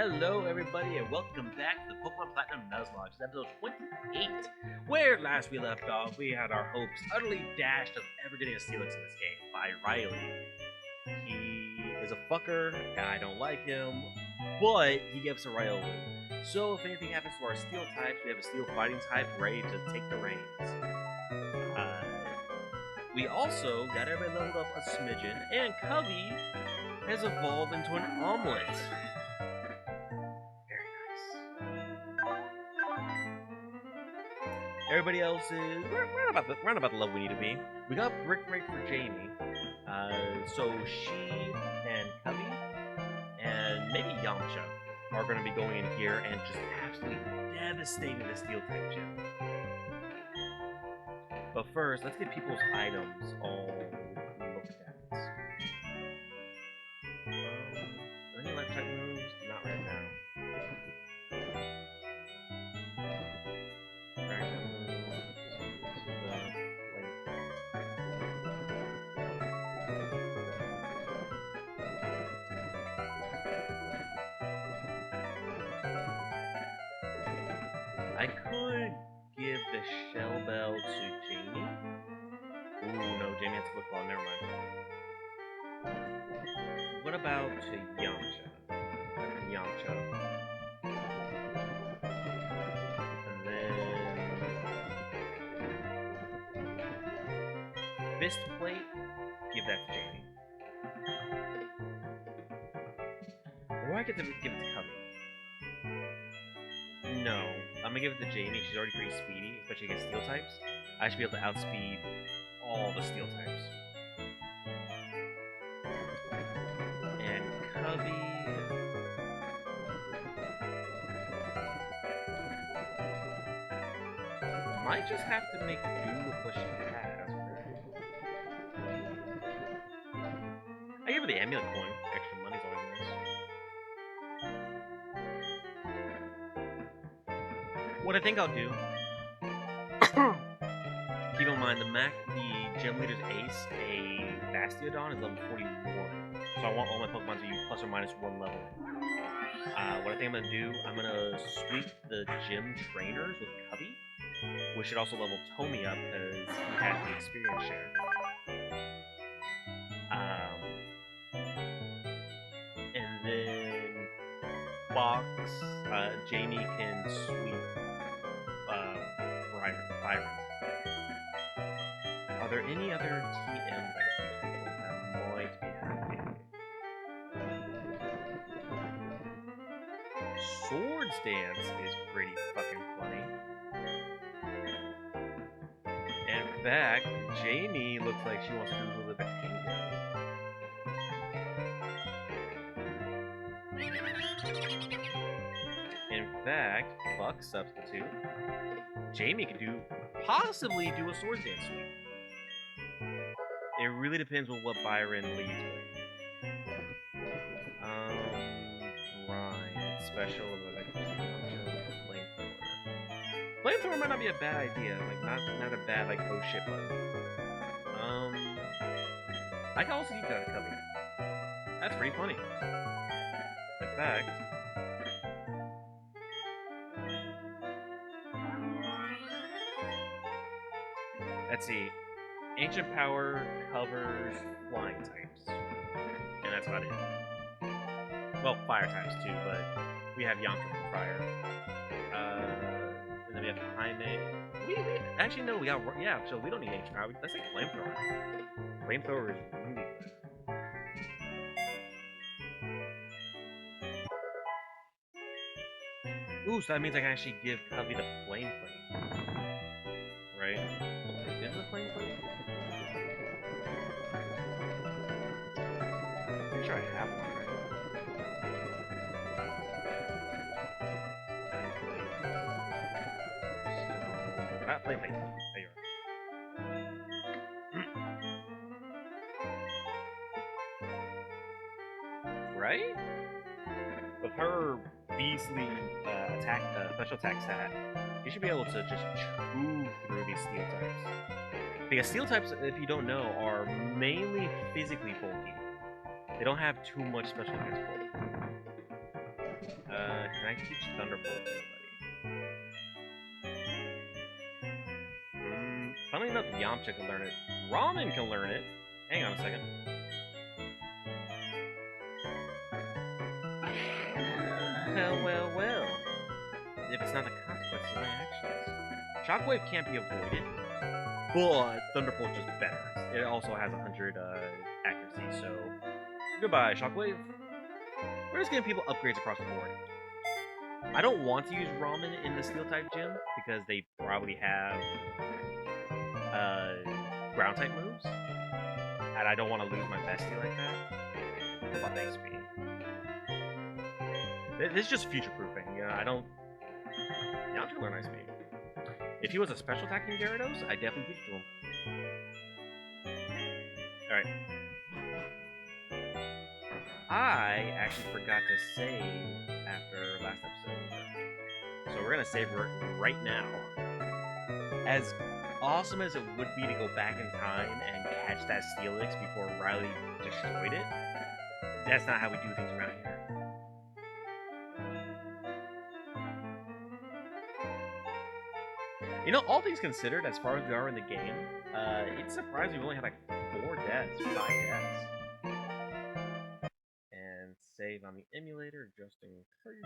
Hello, everybody, and welcome back to the Pokemon Platinum Nuzlocke. This is episode 28, where last we left off, we had our hopes utterly dashed of ever getting a Steelix in this game by Riley. He is a fucker, and I don't like him, but he gives us a Riolu. So if anything happens to our Steel types, we have a Steel Fighting type ready to take the reins. We also got everybody leveled up a smidgen, and Cubby has evolved into an omelet. Everybody else is round about the level we need to be. We got Brick Break for Jamie, so she and Cubby and maybe Yamcha are going to be going in here and just absolutely devastating the Steel type gym. But first, let's get people's items all looked at. Any life type moves? Not right now. I could give the Shell Bell to Jamie. Ooh, no, Jamie has to look well, never mind. What about to Yamcha? And then Fist Plate, give that to Jamie. Or I get to give it to Cubby. No, I'm gonna give it to Jamie. She's already pretty speedy, especially against Steel types. I should be able to outspeed all the Steel types. And Cubby... might just have to make do with what she has. I give her the amulet coin. Extra money's always nice. What I think I'll do... keep in mind, the gym leader's ace, a Bastiodon, is level 41. So I want all my Pokemon to be plus or minus 1 level. What I think I'm going to do, I'm going to sweep the gym trainers with Cubby, which should also level Tommy up because he has the experience share. And then Fox, Jamie can sweep Byron. Are there any other TMs that might be happening? Swords Dance is pretty fucking funny. In fact, Jamie looks like she wants to do a little bit of Tango. In fact, Buck substitute. Jamie could possibly do a Swords Dance sweep. It really depends on what Byron leads with. Ryan, special, flamethrower. Flamethrower might not be a bad idea, like not a bad like oh shit button. I can also use that Cubby. That's pretty funny. In fact, let's see. Ancient Power covers flying types. And that's about it. Well, fire types too, but we have Yamcha from fire. And then we have Jaime. Actually, no, we got... yeah, so we don't need Ancient Power. Let's take Flamethrower. Flamethrower is really good. Ooh, so that means I can actually give Cubby the Flame Plate. Right? Is it a Flame Plate? Pretty sure I have one, right? So, not Flame Plate. There you are. Right? With her beastly special attack stat, you should be able to just chew through these Steel types. Because Steel types, if you don't know, are mainly physically bulky. They don't have too much special defense bulk. Can I teach Thunderbolt to anybody? Funnily enough, Yamcha can learn it. Ramen can learn it. Hang on a second. Well. If it's not the consequences of my actions. Shockwave can't be avoided, but Thunderbolt's just better. It also has 100 accuracy, so goodbye, Shockwave. We're just giving people upgrades across the board. I don't want to use Ramen in the Steel-type gym, because they probably have Ground-type moves, and I don't want to lose my bestie like that. What about XP? This is just future-proofing, you know, I don't... Yeah, I'm trying to learn Ice Beam. If he was a special attacking Gyarados, I'd definitely teach to him. Alright. I actually forgot to save after last episode. So we're gonna save right now. As awesome as it would be to go back in time and catch that Steelix before Riley destroyed it, that's not how we do things around here. You know, all things considered, as far as we are in the game, it's surprising we've only had like 5 deaths. And save on the emulator just in case.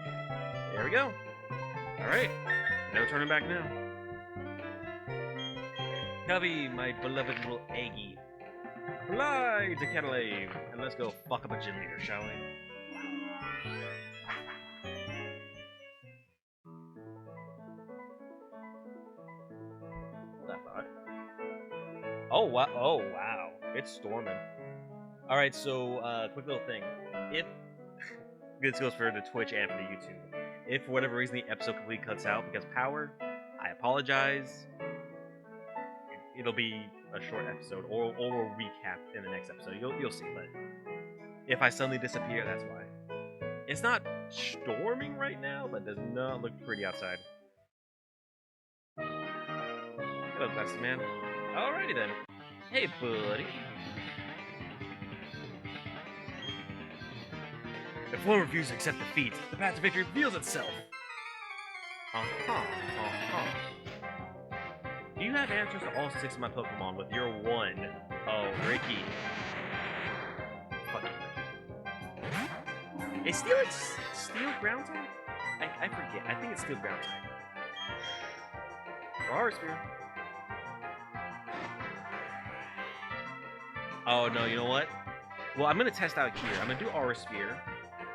There we go. Alright. No turning back now. Cubby, my beloved little Eggy. Fly to Catalave, and let's go fuck up a gym leader, shall we? Oh wow. It's storming. Alright, so, quick little thing. If... this goes for the Twitch and for the YouTube. If, for whatever reason, the episode completely cuts out because of power, I apologize. It'll be a short episode, or we'll recap in the next episode. You'll see, but... if I suddenly disappear, that's why. It's not storming right now, but does not look pretty outside. Hello, best man. Alrighty then. Hey, buddy. If one refuses to accept defeat, the path to victory reveals itself. Do you have answers to all 6 of my Pokemon with your 1? Oh, Ricky. Fucking Ricky. Is Steel ground type? I forget. I think it's Steel ground type. Aura Spear. Oh no, you know what? Well, I'm gonna test out here. I'm gonna do Aura Spear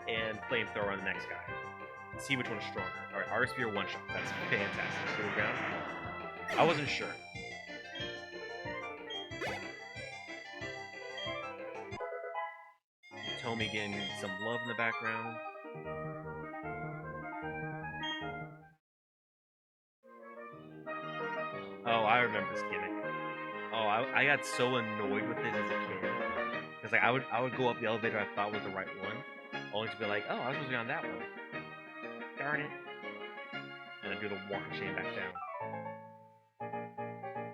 and Flamethrower on the next guy. See which one's stronger. Alright, Aura Spear 1-shot. That's fantastic. Steel ground. I wasn't sure. Tommy getting some love in the background. Oh, I remember this gimmick. Oh, I got so annoyed with it as a kid. Because like I would go up the elevator I thought was the right one, only to be like, oh, I was supposed to be on that one. Darn it. And then do the walk chain back down.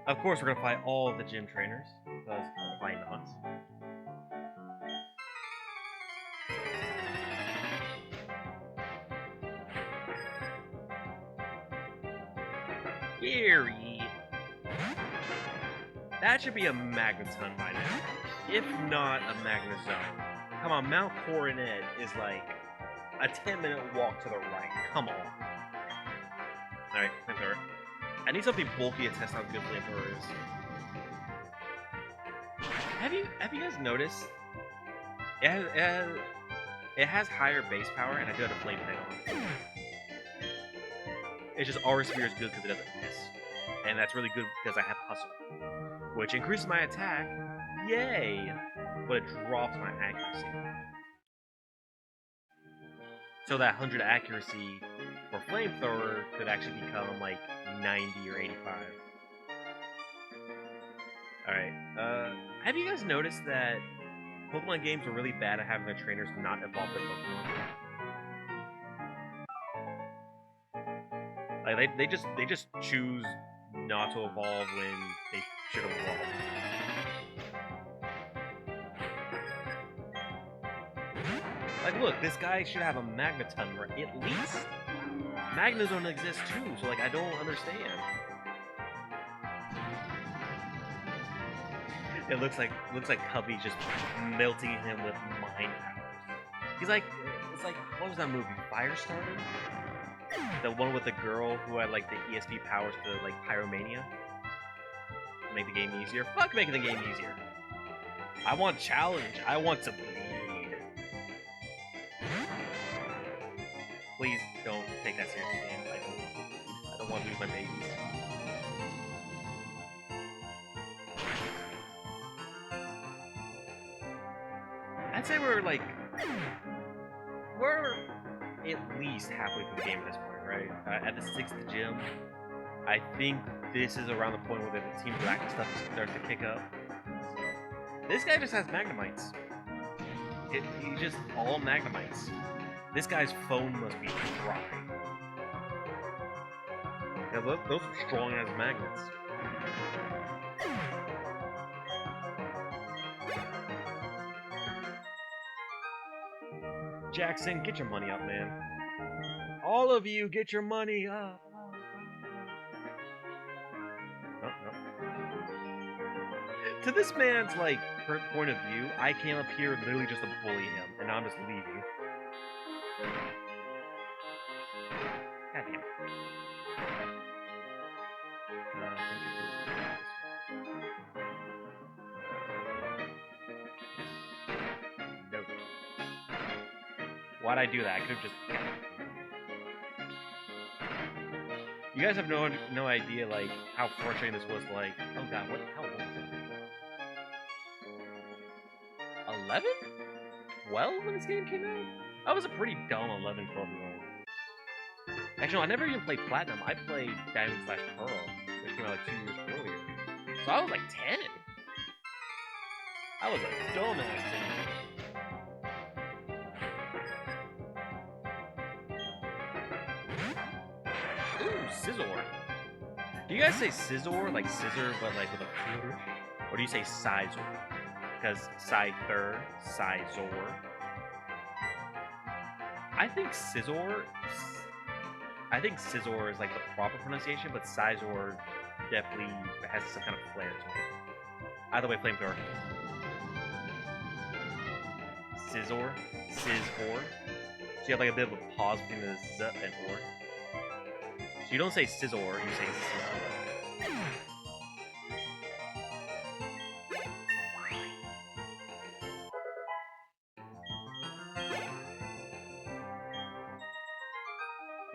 Of course, we're gonna fight all of the gym trainers, because why not? Gary! That should be a Magneton by now. If not a Magnezone. Come on, Mount Coronet is like a 10-minute walk to the right. Come on. Alright, Flamethrower. I need something bulky to test how good Flamethrower is. Have you guys noticed? It has higher base power, and I do have a Flame Thing on. It's just Aura Spear is good because it doesn't miss. And that's really good because I have Hustle, which increases my attack. Yay! But it drops my accuracy. So that 100 accuracy for Flamethrower could actually become like 90 or 85. Alright, have you guys noticed that Pokemon games are really bad at having their trainers not evolve their Pokemon? Like they just choose not to evolve when they should have evolved. Like, look, this guy should have a magneton, at least. Magnas don't exist too, so like I don't understand. It looks like Cubby's just melting him with mind powers. He's like, it's like, what was that movie? Firestarter? The one with the girl who had like the ESP powers for like pyromania. Make the game easier. Fuck making the game easier. I want challenge. I want to bleed. Please don't take that seriously, game. I don't want to lose my babies. I'd say we're at least halfway through the game at this point, right? At the 6th gym, I think this is around the point where the Team Black stuff starts to kick up. This guy just has Magnemites. He's just all Magnemites. This guy's phone must be dry. Yeah, those are strong as magnets. Jackson, get your money up, man. All of you, get your money up. Oh, no. To this man's, like, point of view, I came up here literally just to bully him, and now I'm just leaving. God damn. Nope. Why'd I do that? I could've just... You guys have no idea, like, how frustrating this was, like... Oh god, what the hell was it? 11? 12 when this game came out? I was a pretty dumb 11, 12-year-old. Actually, no, I never even played Platinum. I played Diamond/Pearl, which came out like 2 years earlier. So I was like 10. I was a dumbass teenager. Ooh, Scizor. Do you guys say Scizor, like scissor, but like with a flourish? Or do you say Sizor? Because Scyther, Sizor. I think Scizor is like the proper pronunciation, but Sizor definitely has some kind of flair to it. Either way, flamethrower. Scizor? Scizor? So you have like a bit of a pause between the Z and or. So you don't say Scizor, you say Scizor.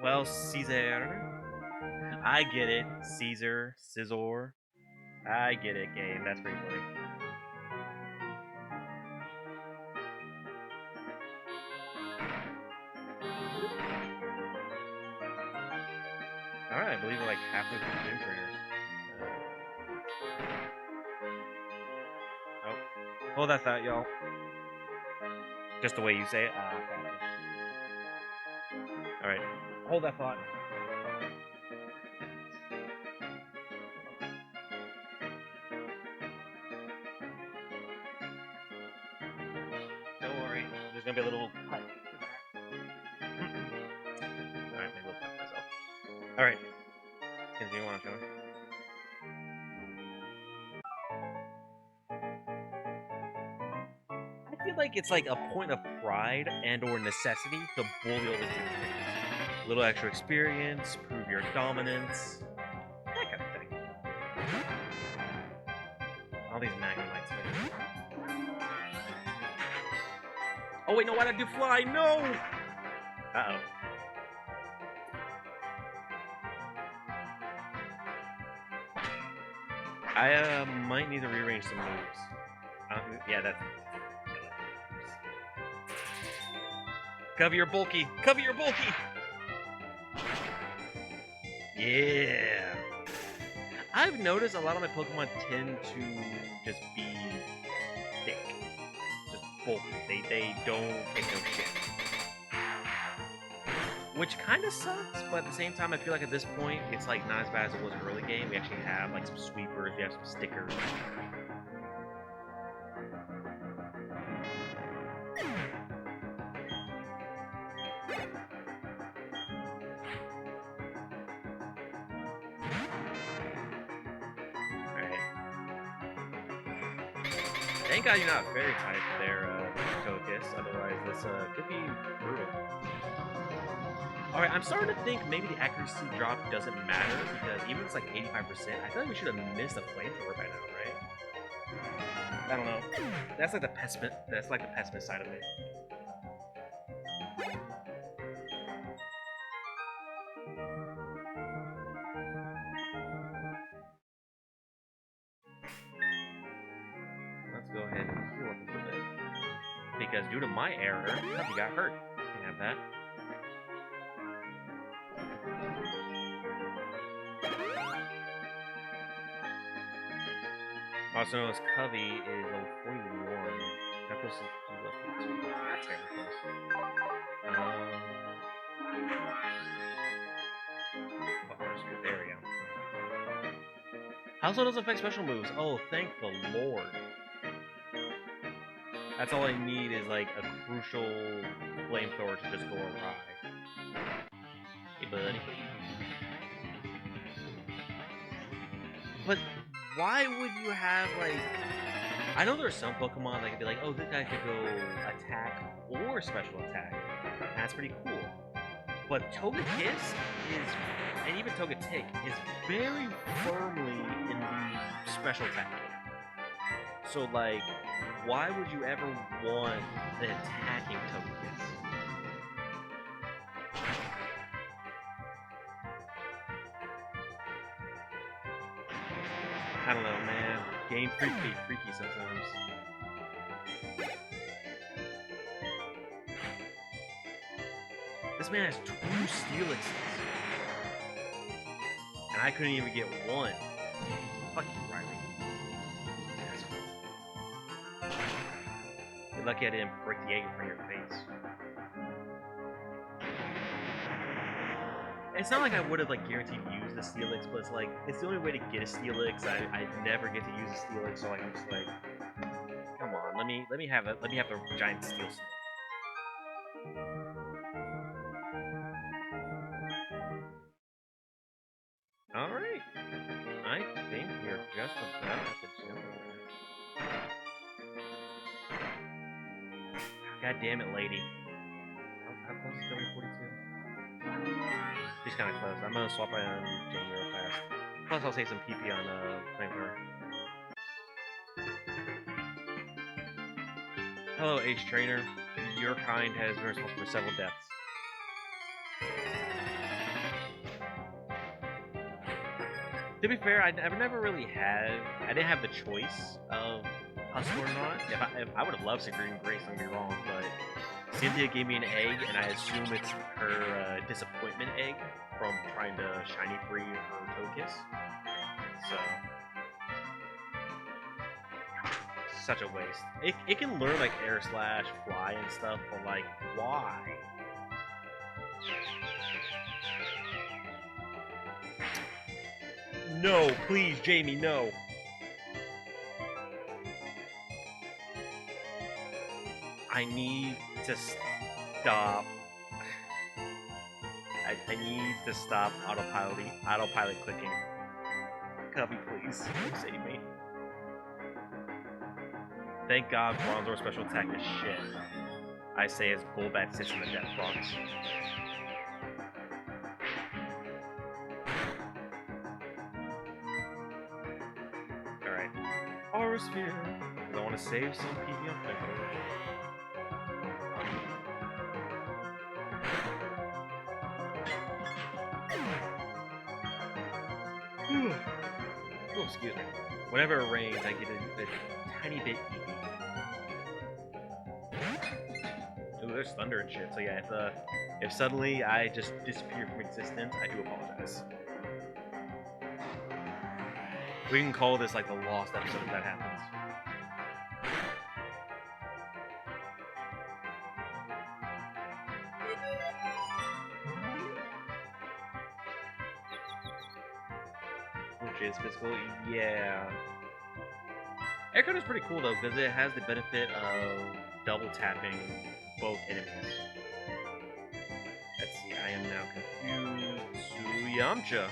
Well, Caesar. I get it. Caesar, Scizor. I get it, game. That's pretty funny. Alright, I believe we're like halfway through the gym trainers. Oh. Hold that thought, y'all. Just the way you say it. Alright. Hold that thought. Don't worry, there's gonna be a little cut. Alright, maybe we'll cut myself. Alright. Continue on, shall we? I feel like it's like a point of pride and or necessity to bully all the gym trainers. A little extra experience, prove your dominance, that kind of thing. All these Magnemites, man. Oh wait, no, why'd I do fly? No! Uh-oh. I might need to rearrange some moves. Yeah, that's... Cover your bulky! Cover your bulky! Yeah! I've noticed a lot of my Pokemon tend to just be thick. Just bulky. They don't take no shit. Which kind of sucks, but at the same time, I feel like at this point, it's like not as bad as it was in early game. We actually have like some sweepers, we have some stickers. Thank God you're not very hyped there, Tokus. Otherwise, this could be brutal. Alright, I'm starting to think maybe the accuracy drop doesn't matter because even if it's like 85%, I feel like we should have missed a flamethrower by now, right? I don't know. That's like the pessimist side of it. Let's go ahead and heal up a little bit. Because due to my error, Cubby got hurt. Can't have that. Also known as Covey is level 41. How close is level 42? That's very close. There we go. Household doesn't affect special moves. Oh, thank the Lord. That's all I need is like a crucial flamethrower to just go awry. Hey, buddy. But why would you have like... I know there are some Pokemon that could be like, oh, this guy could go attack or special attack. That's pretty cool. But Togekiss is, and even Togetic, is very firmly in the special attack. So like, why would you ever want the attacking Togekiss? I don't know, man. Game freaky sometimes. This man has 2 Steelixes. And I couldn't even get 1. Fuck you, Riley. You're lucky I didn't break the egg in front of your face. It's not like I would have like guaranteed to use the Steelix, but it's like it's the only way to get a Steelix. I never get to use a Steelix, so like, I'm just like, come on, let me have a giant Steel Snake. All right, I think we're just about at the gym. God damn it, lady. How close is W42? She's kind of close. I'm gonna swap out on Jamie real fast. Plus, I'll save some PP on Flamethrower. Hello, Ace Trainer. Your kind has been responsible for several deaths. To be fair, I never really had. I didn't have the choice of Hustle or not. If I would have loved Green Grace, don't get me wrong, but Cynthia gave me an egg, and I assume it's her disappointment egg from trying to shiny free her Togekiss. So, such a waste. It can learn like Air Slash, Fly, and stuff, but like, why? No, please, Jamie, no. I need to stop. I need to stop autopilot clicking. Cubby, please, save me. Thank God Bronzor special attack is shit. I say as Golbat sits in the Death Box. Alright. Aura Sphere. I want to save some PP on Flamethrower. Oh, excuse me. Whenever it rains, I get a tiny bit eepy. Ooh, there's thunder and shit. So yeah, if suddenly I just disappear from existence, I do apologize. We can call this like the lost episode if that happens. Which is physical, yeah. Aircon is pretty cool though, because it has the benefit of double tapping both enemies. Let's see, I am now confused. Yamcha.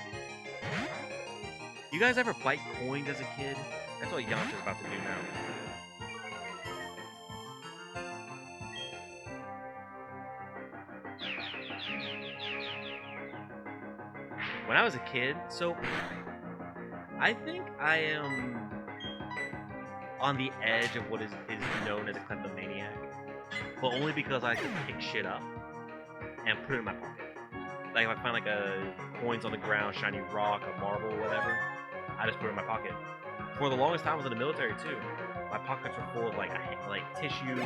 You guys ever bite coins as a kid? That's what Yamcha's about to do now. when I was a kid, so I think I am on the edge of what is known as a kleptomaniac, but only because I can pick shit up and put it in my pocket. Like if I find like a coins on the ground, shiny rock, a marble, whatever, I just put it in my pocket. For the longest time, I was in the military too. My pockets were full of like tissues,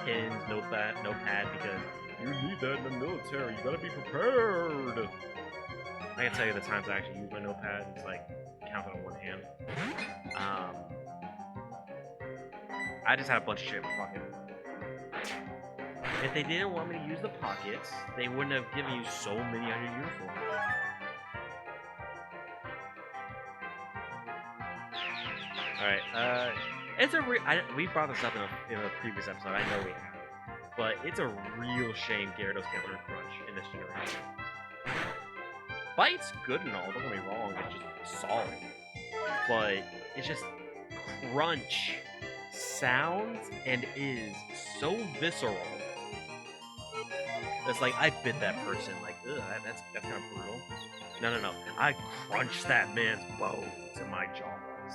pins, notepad, because you need that in the military. You gotta be prepared. I can tell you the times I actually used my notepad. It's like counted on one hand. I just had a bunch of shit in my pocket. If they didn't want me to use the pockets, they wouldn't have given you so many on your uniform. Alright, it's we brought this up in a previous episode, I know we have. But it's a real shame Gyarados can't learn Crunch in this generation. Bite's good and all, don't get me wrong, it's just solid. But it's just Crunch sounds and is so visceral. It's like, I bit that person, like, ugh, that's kind of brutal. No. I crunched that man's bone to my jaws.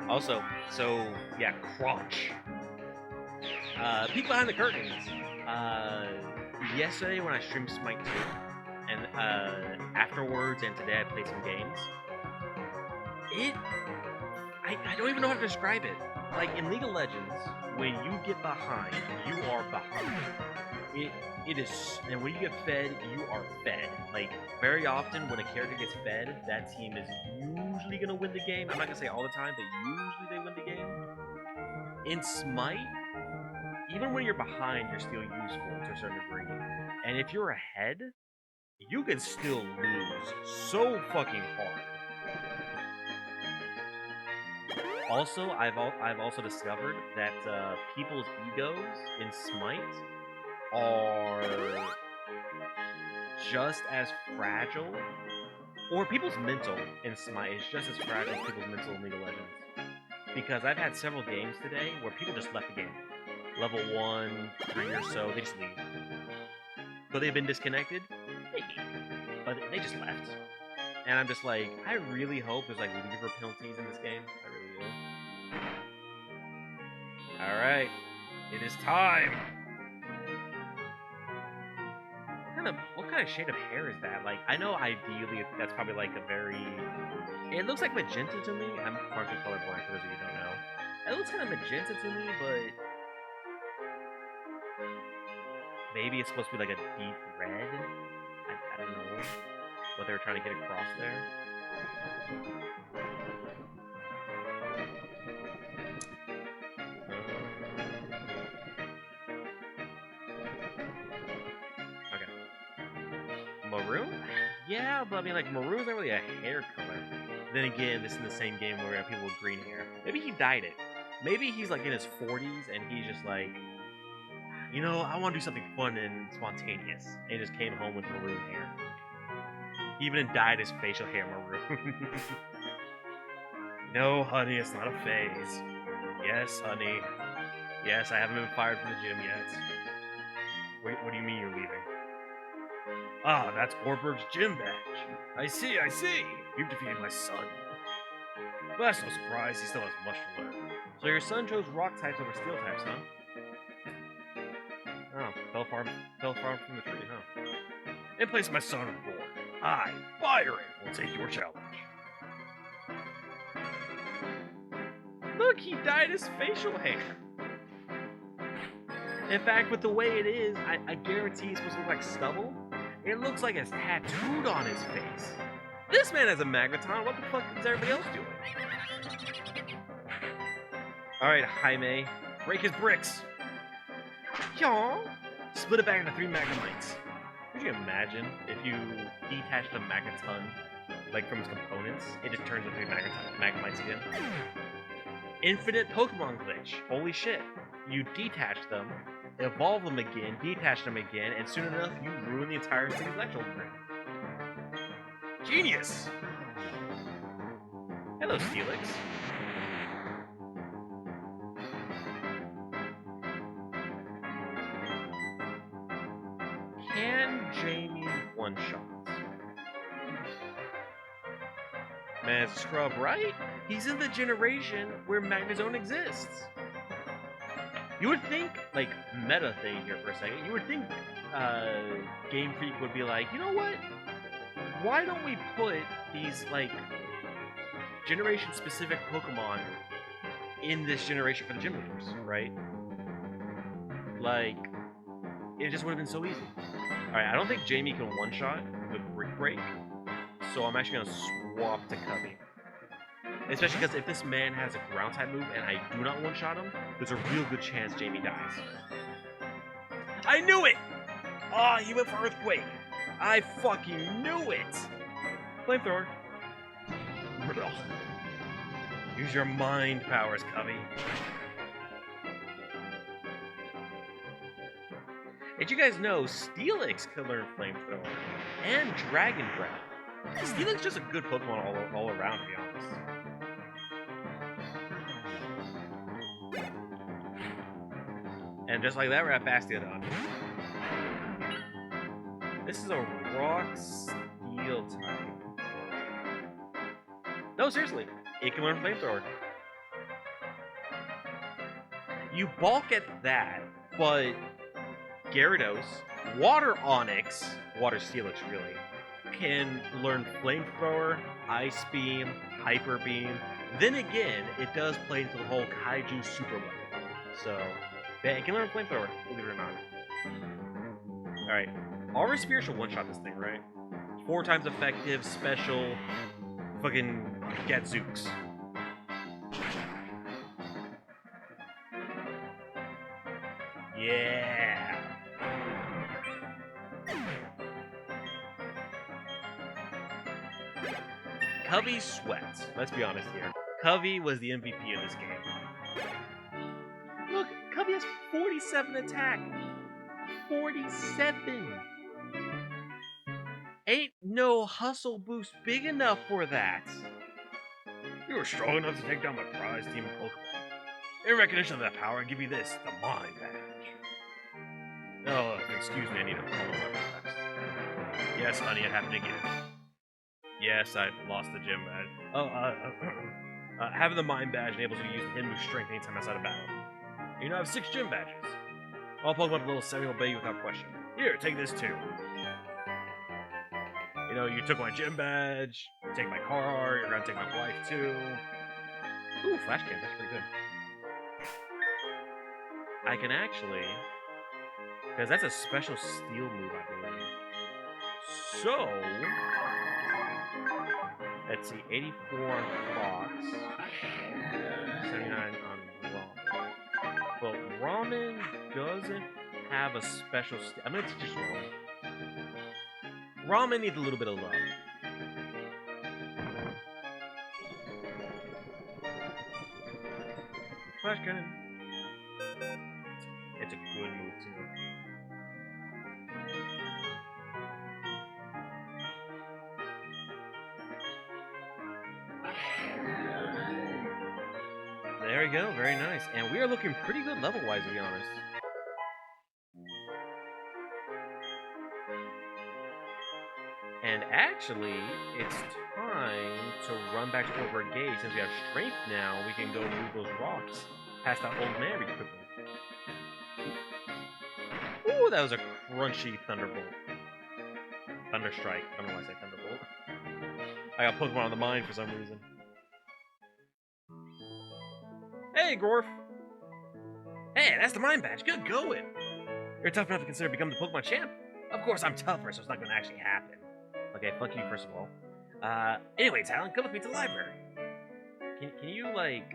Also, so, yeah, Crunch. Peek behind the curtains. Yesterday when I streamed Smite 2, and afterwards and today I played some games, I don't even know how to describe it. Like, in League of Legends, when you get behind, you are behind. It is, and when you get fed, you are fed. Like, very often, when a character gets fed, that team is usually gonna win the game. I'm not gonna say all the time, but usually they win the game. In Smite, even when you're behind, you're still useful to a certain degree. And if you're ahead, you can still lose so fucking hard. Also, I've also discovered that people's egos in Smite are just as fragile, or people's mental in Smite is just as fragile as people's mental in League of Legends. Because I've had several games today where people just left the game. Level 1, 3 or so, they just leave. Could they have been disconnected? Maybe. But they just left. And I'm just like, I really hope there's like leaver penalties in this game. I really do. Alright. It is time! What kind of shade of hair is that? Like, I know ideally that's probably like a very... It looks like magenta to me. I'm partially colorblind for those of you who don't know. It looks kind of magenta to me, but... Maybe it's supposed to be like a deep red? I don't know what they were trying to get across there. Okay. Maroon? Yeah, but I mean, like, maroon's not really a hair color. Then again, this is the same game where we have people with green hair. Maybe he dyed it. Maybe he's like in his 40s and he's just like, you know, I want to do something fun and spontaneous. And he just came home with maroon hair. He even dyed his facial hair maroon. No, honey, it's not a phase. Yes, honey. Yes, I haven't been fired from the gym yet. Wait, what do you mean you're leaving? Ah, that's Orberg's gym badge. I see. You've defeated my son. But that's no surprise, he still has much to learn. So your son chose rock types over steel types, huh? Oh, fell far from the tree, huh? In place of my son of war, I, Byron, will take your challenge. Look, he dyed his facial hair. In fact, with the way it is, I guarantee it's supposed to look like stubble. It looks like it's tattooed on his face. This man has a magneton. What the fuck is everybody else doing? Alright, Jaime. Break his bricks. Yaw. Split it back into 3 magnemites. Could you imagine if you detached a magneton, like from its components, it just turns into 3 magnemites again? Infinite Pokemon glitch. Holy shit. You detach them, evolve them again, detach them again, and soon enough you ruin the entire city's electrical grid. Genius! Hello, Steelix. man's a scrub, right? He's in the generation where Magnezone exists. You would think, like, meta thing here for a second, you would think Game Freak would be like, you know what? Why don't we put these, like, generation-specific Pokemon in this generation for the gym leaders, right? Like, it just would have been so easy. Alright, I don't think Jamie can one-shot with Brick Break, so I'm actually gonna swap to Cubby. Especially because if this man has a ground type move and I do not one-shot him, there's a real good chance Jamie dies. I knew it! Ah, he went for Earthquake. I fucking knew it! Flamethrower. Use your mind powers, Cubby. Did you guys know Steelix can learn Flamethrower and Dragon Breath? Steelix just a good Pokemon all around, to be honest. And just like that, we're at Bastiodon. This is a Rock Steel type. No, seriously, it can learn Flamethrower. You balk at that, but Gyarados, Water Onix, Water Steelix really, can learn Flamethrower, Ice Beam, Hyper Beam. Then again, it does play into the whole Kaiju Super Weapon. So, yeah, it can learn Flamethrower, believe it or not. Alright, Aura Spear should one-shot this thing, right? 4 times effective, special, fucking Gadzooks. Yeah! Covey sweats. Let's be honest here. Covey was the MVP in this game. Look, Covey has 47 attack. 47! Ain't no hustle boost big enough for that. You were strong enough to take down my prize team of Pokemon. In recognition of that power, I give you this, the Mind Badge. Oh, excuse me, I need a follow up next. Yes, honey, it happened again. Yes, I lost the gym badge. Having the Mind Badge enables you to use the move strength anytime outside of battle. You now have 6 gym badges. All Pokemon will semi obey you without question. Here, take this too. You know, you took my gym badge, you take my car, you're gonna take my wife too. Ooh, Flash Cannon, that's pretty good. I can actually, because that's a special steel move, I believe. So, let's see, 84 on Fox, 79 on Ramen. But Ramen doesn't have a special I'm gonna teach you Ramen. Ramen needs a little bit of love. Flash Cannon. It's a good move too. There we go, very nice. And we are looking pretty good level-wise, to be honest. And actually, it's time to run back to Fort Brigade. Since we have strength now, we can go move those rocks past that old man really quickly. Ooh, that was a crunchy Thunderbolt. Thunderstrike. I don't know why I said Thunderbolt. I got Pokemon on the mind for some reason. Hey, Gorf! Hey, that's the Mind Badge. Good going! You're tough enough to consider becoming the Pokemon champ? Of course, I'm tougher, so it's not going to actually happen. Okay, fuck you, first of all. Anyway, Talon, come with me to the library. Can you, like...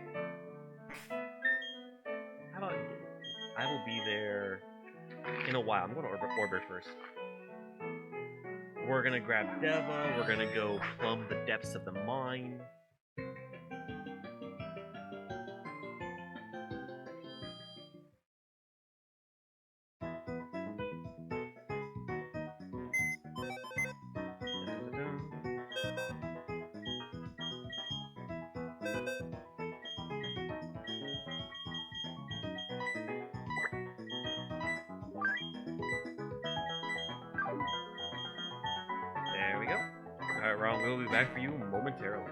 How about... I will be there in a while. I'm going to Orbit first. We're going to grab Deva. We're going to go plumb the depths of the mine. There we go. Alright, Ron, we'll be back for you momentarily.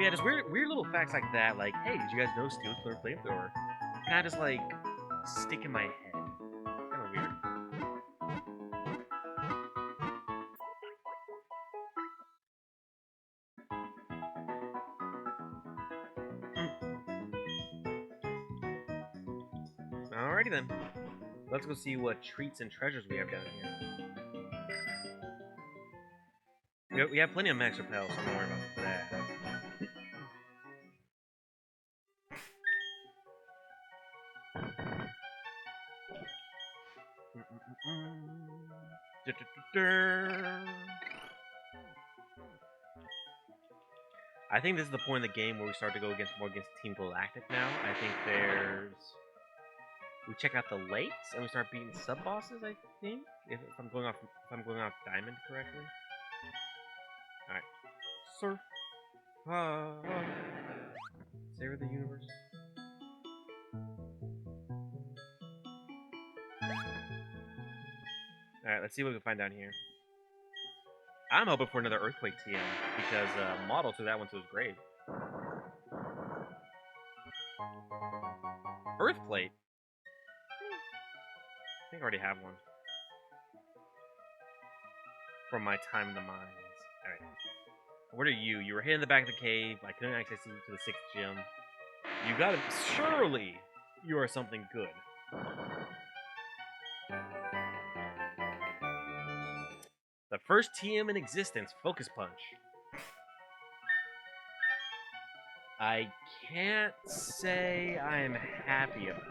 But yeah, just weird little facts like that. Like, hey, did you guys know Steel Clear Flamethrower? Kind of just like stick in my head. Kind of weird. Alrighty then. Let's go see what treats and treasures we have down here. We have plenty of max repel, so don't worry about that. I think this is the point in the game where we start to go more against Team Galactic now. I think we check out the lakes and we start beating sub bosses. I think if I'm going off Diamond correctly. All right, surf. Save the universe. All right, let's see what we can find down here. I'm hoping for another Earthquake TM because model to that one was great. Earthplate? I think I already have one. From my time in the mines. Alright. What are you? You were hidden in the back of the cave. I couldn't access you to the 6th gym. You got it. Surely you are something good. The first TM in existence, Focus Punch. I can't say I'm happy about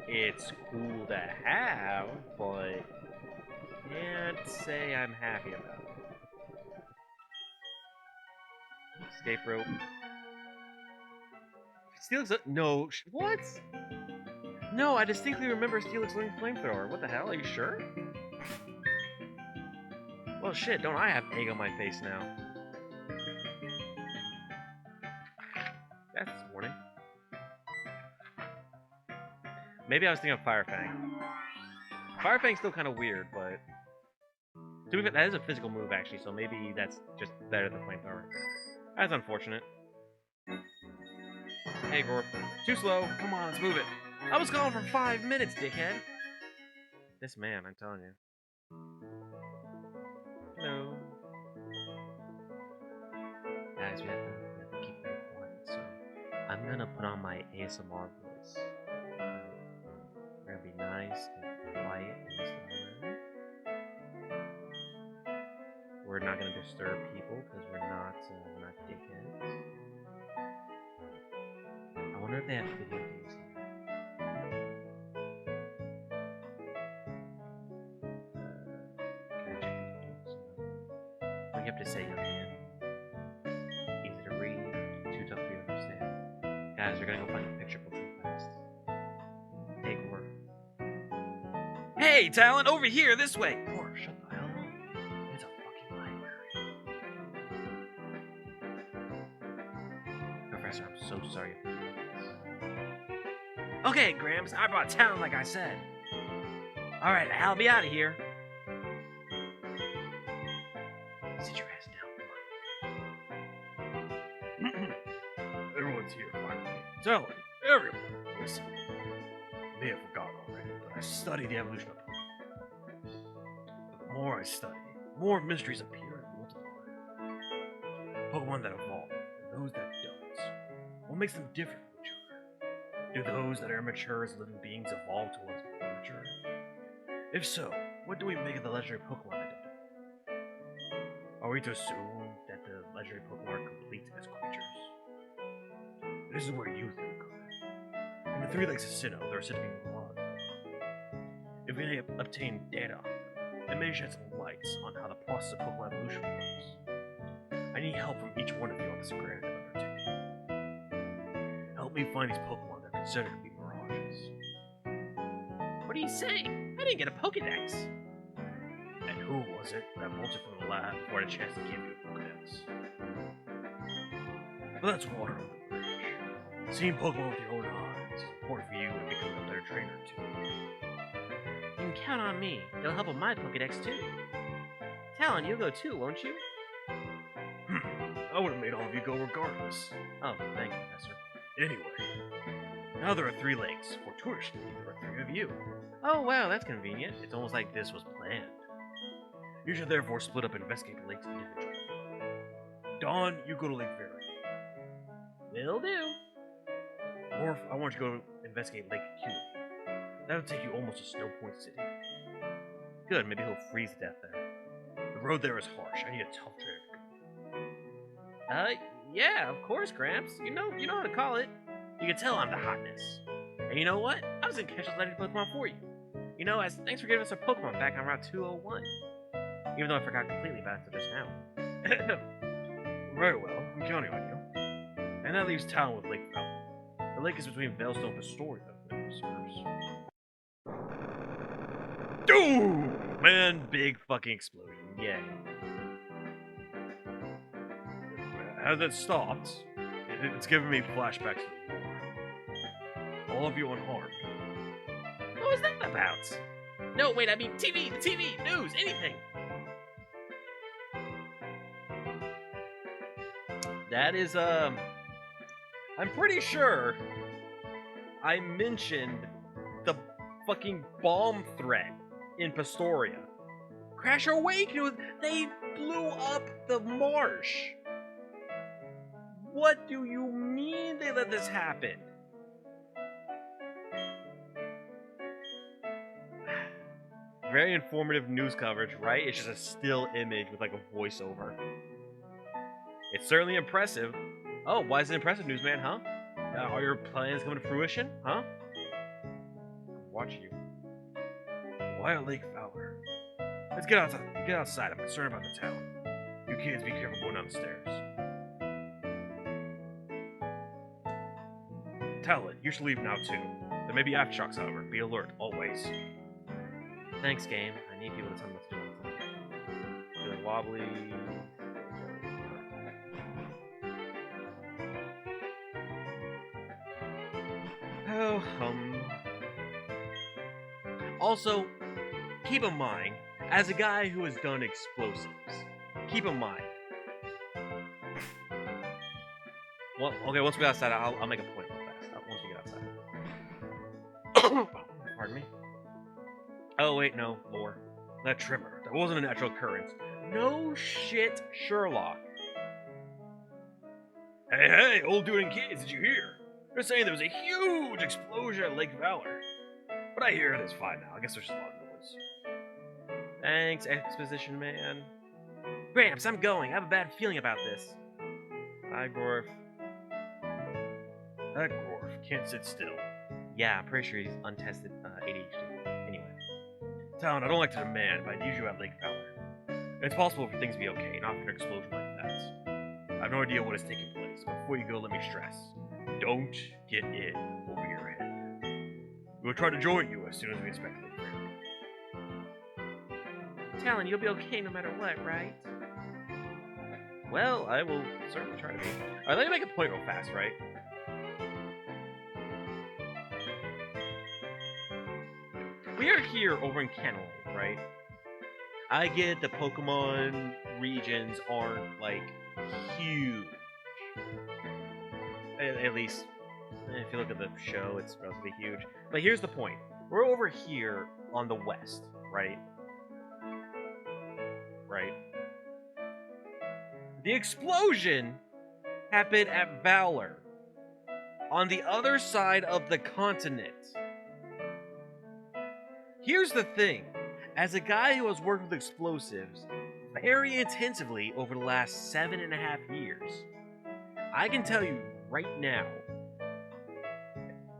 it. It's cool to have, but can't say I'm happy about it. Escape rope. Steelix. No. What? No, I distinctly remember Steelix learning Flamethrower. What the hell? Are you sure? Well, shit, don't I have egg on my face now? That's disappointing. Maybe I was thinking of Fire Fang. Fire Fang's still kind of weird, but... that is a physical move, actually, so maybe that's just better than Flamethrower. That's unfortunate. Hey, Gorp. Too slow. Come on, let's move it. I was gone for 5 minutes, dickhead. This man, I'm telling you. Hello. Guys, we have to keep it quiet, so I'm gonna put on my ASMR voice. We're gonna be nice and quiet in this library. We're not gonna disturb people because we're not dickheads. I wonder if they have video games here. What do you have to say, young man? Easy to read, too tough for you to understand. Guys, we're gonna go find a picture book real fast. Hey, Gore. Hey, Talon, over here, this way! Gore, shut the hell up. It's a fucking library. Professor, I'm so sorry. Okay, Gramps, I brought Talon like I said. Alright, I'll be out of here. Sit your ass down, come on. Everyone's here, finally. So, everyone, listen. You may have forgotten already, but I study the evolution of Pokemon. But the more I study, the more mysteries appear and multiply. Pokemon that evolve, and those that don't. What makes them different from each other? Do those that are immature as living beings evolve to ones more mature? If so, what do we make of the legendary Pokemon that don't? Are we to assume that the legendary Pokemon are complete as creatures? This is where you think of it. In the 3 Lakes of Sinnoh, there are said to be Mirage. If we obtain data on them, it may shed some lights on how the process of Pokemon evolution works. I need help from each one of you on this grand undertaking. Help me find these Pokemon that are considered to be mirages. What are you saying? I didn't get a Pokédex. And who was it that bolted from the lab before I had a chance to give you a Pokédex? But that's water on the bridge. Seeing Pokemon with your own eyes is important for you and becoming a better trainer too. You can count on me. It'll help with my Pokédex too. Talon, you'll go too, won't you? I would have made all of you go regardless. Oh, thank you, Professor. Anyway, now there are 3 lakes. Fortuitously, there are 3 of you. Oh, wow, that's convenient. It's almost like this was planned. You should therefore split up and investigate the lakes individually. Dawn, you go to Lake Fairy. Will do. Morph, I want you to go investigate Lake Cube. That'll take you almost to Snow Point City. Good, maybe he'll freeze to death there. The road there is harsh. I need a tough trip. Yeah, of course, Gramps. You know how to call it. You can tell I'm the hotness. And you know what? I was gonna catch those legendary Pokemon for you. You know, thanks for giving us our Pokemon back on Route 201. Even though I forgot completely about it just now. Very well, I'm counting on you. And that leaves town with Lake Valley. The lake is between Veilstone and Pastoria, if it serves. Doom! Man, big fucking explosion. Yay. As it stopped, it's giving me flashbacks to the war. All of you unharmed. What was that about? No, wait, I mean TV, news, anything. That is, I'm pretty sure I mentioned the fucking bomb threat in Pastoria. Crash Awakening, they blew up the marsh. What do you mean they let this happen? Very informative news coverage, right? It's just a still image with like a voiceover. It's certainly impressive. Oh, why is it impressive, newsman, huh? Are your plans coming to fruition, huh? Watch you. Why at Lake Fowler? Let's get outside. I'm concerned about the town. You kids be careful going down the stairs. Talon, you should leave now too. There may be aftershocks, however. Be alert, always. Thanks, game. I need people to tell me what to do all the time. Feeling wobbly. Oh, Also, keep in mind, as a guy who has done explosives, keep in mind. Well, okay, once we get outside, I'll make a point real fast. Once we get outside. Pardon me? Oh, wait, no, lore. That tremor, that wasn't a natural occurrence. No shit, Sherlock. Hey, old dude and kids, did you hear? They're saying there was a huge explosion at Lake Valor. But I hear it is fine now. I guess there's just a lot of noise. Thanks, exposition man. Gramps, I'm going. I have a bad feeling about this. Bye, Gorf. That Gorf can't sit still. Yeah, I'm pretty sure he's untested ADHD. Anyway. Talon, I don't like to demand, but I need you at Lake Valor. It's possible for things to be okay, not for an explosion like that. I have no idea what is taking place, but before you go, let me stress. Don't get in over your head. We will try to join you as soon as we inspect Lake Fairy. Talon, you'll be okay no matter what, right? Well, I will certainly try to be. Alright, let me make a point real fast, right? We are here over in Kennel, right? I get the Pokemon regions aren't, like, huge. At least, if you look at the show, it's relatively huge. But here's the point. We're over here on the west, right? Right? The explosion happened at Valor, on the other side of the continent. Here's the thing. As a guy who has worked with explosives very intensively over the last 7.5 years, I can tell you right now,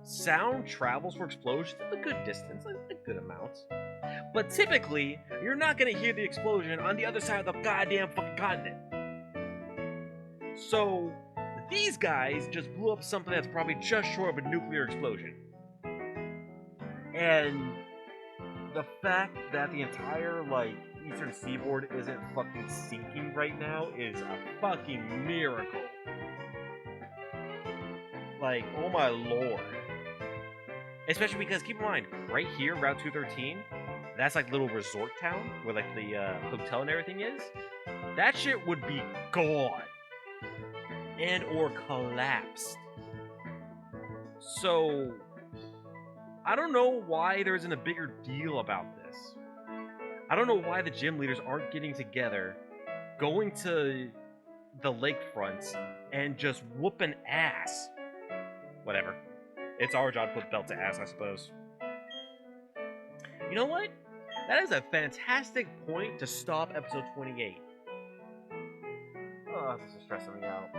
sound travels for explosions a good distance, a good amount. But typically, you're not going to hear the explosion on the other side of the goddamn fucking continent. So, these guys just blew up something that's probably just short of a nuclear explosion. And the fact that the entire, like, eastern seaboard isn't fucking sinking right now is a fucking miracle. Like, oh my lord. Especially because, keep in mind, right here, Route 213, that's like little resort town, where like the hotel and everything is. That shit would be gone and or collapsed. So, I don't know why there isn't a bigger deal about this. I don't know why the gym leaders aren't getting together, going to the lakefronts, and just whooping ass. Whatever. It's our job to put belt to ass, I suppose. You know what? That is a fantastic point to stop episode 28. Oh, this is stressing me out.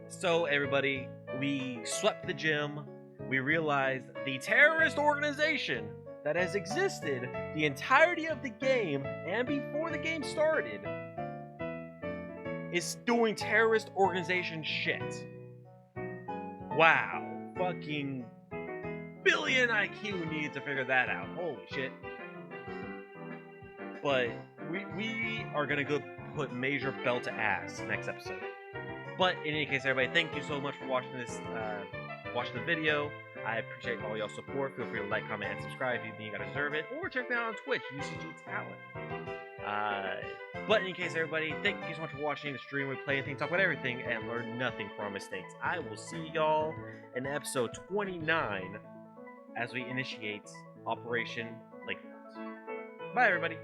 So, everybody, we swept the gym. We realized the terrorist organization that has existed the entirety of the game and before the game started is doing terrorist organization shit. Wow. Fucking billion IQ needed to figure that out. Holy shit. But we are gonna go put major belt to ass next episode. But in any case, everybody, thank you so much for watching this, watching the video. I appreciate all y'all support. Feel free to like, comment, and subscribe if you think I deserve it, or check me out on Twitch, UCG Talent. But in any case, everybody, thank you so much for watching the stream. We play anything, talk about everything, and learn nothing from our mistakes. I will see y'all in episode 29 as we initiate Operation Lakefront. Bye, everybody.